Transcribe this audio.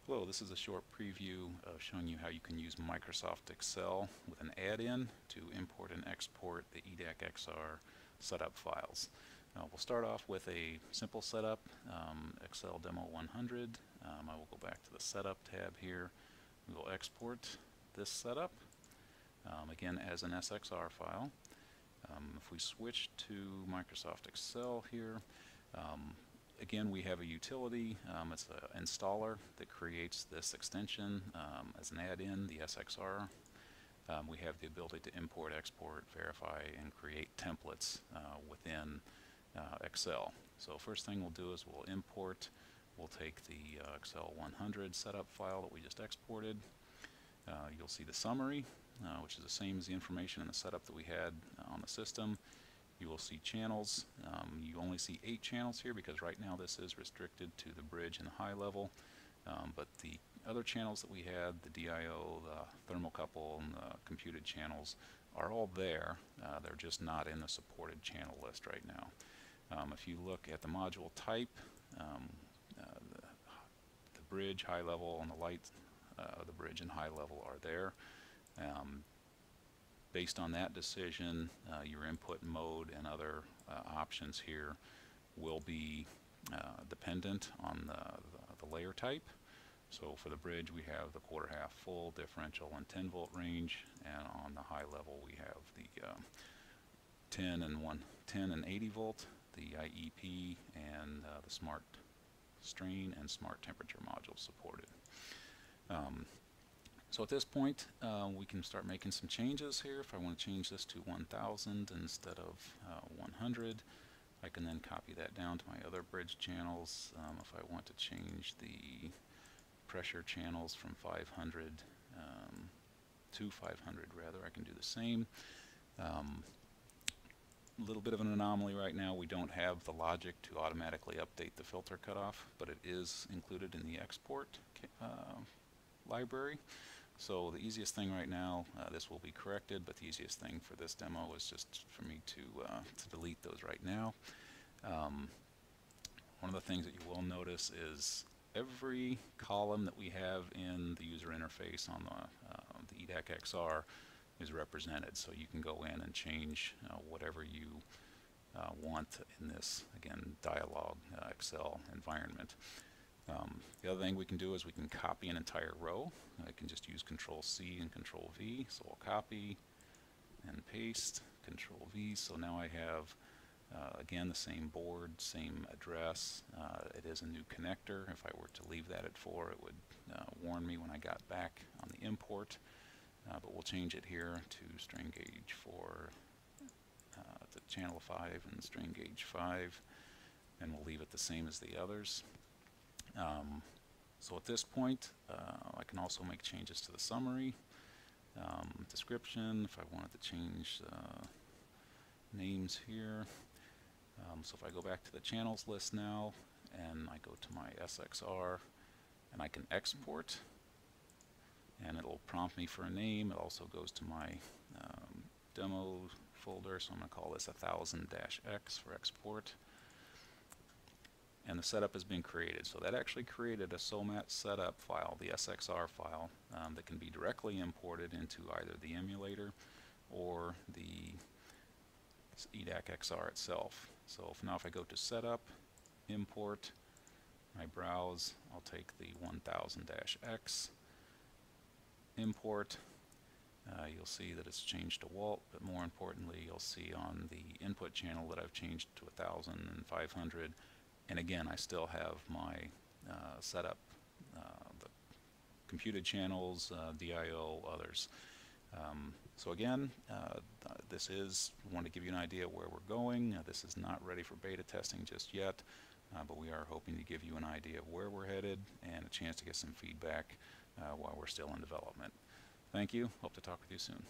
Hello, this is a short preview showing you how you can use Microsoft Excel with an add-in to import and export the eDAQXR setup files. We'll start off with a simple setup, Excel Demo 100. I will go back to the Setup tab here. We will export this setup, again as an SXR file. If we switch to Microsoft Excel here, again, we have a utility. It's an installer that creates this extension as an add-in, the SXR. We have the ability to import, export, verify, and create templates within Excel. So first thing we'll do is we'll import. We'll take the Excel 100 setup file that we just exported. You'll see the summary, which is the same as the information in the setup that we had on the system. You will see channels. You only see 8 channels here because right now this is restricted to the bridge and high level. But the other channels that we had, the DIO, the thermocouple, and the computed channels are all there. They're just not in the supported channel list right now. If you look at the module type, the bridge, high level, and the light of the bridge and high level are there. Based on that decision, your input mode and other options here will be dependent on the layer type. So for the bridge we have the quarter half full, differential, and 10 volt range, and on the high level we have the 10 and 80 volt, the IEP, and the smart strain and smart temperature modules supported. So at this point, we can start making some changes here. If I want to change this to 1000 instead of 100, I can then copy that down to my other bridge channels. If I want to change the pressure channels from 500 to 500 rather, I can do the same. A little bit of an anomaly right now. We don't have the logic to automatically update the filter cutoff, but it is included in the export library. So the easiest thing right now, this will be corrected, but the easiest thing for this demo is just for me to delete those right now. One of the things that you will notice is every column that we have in the user interface on the eDAQXR is represented, so you can go in and change whatever you want in this, again, dialog Excel environment. The other thing we can do is we can copy an entire row. I can just use Control-C and Control-V. So I'll copy and paste, Control-V. So now I have, again, the same board, same address. It is a new connector. If I were to leave that at 4, it would warn me when I got back on the import. But we'll change it here to strain gauge for the channel 5 and strain gauge 5. And we'll leave it the same as the others. So at this point, I can also make changes to the summary, description, if I wanted to change names here. So if I go back to the channels list now, and I go to my SXR, and I can export, and it'll prompt me for a name. It also goes to my demo folder, so I'm going to call this 1000-X for export. And the setup has been created. So that actually created a SOMAT setup file, the SXR file, that can be directly imported into either the emulator or the eDAQXR itself. So now if I go to Setup, Import, I browse, I'll take the 1000-X, import. You'll see that it's changed to Walt, but more importantly, you'll see on the input channel that I've changed to 1000 and 500. And again, I still have my setup, the computed channels, DIO, others. So again, this is, I want to give you an idea where we're going. This is not ready for beta testing just yet, but we are hoping to give you an idea of where we're headed and a chance to get some feedback while we're still in development. Thank you. Hope to talk with you soon.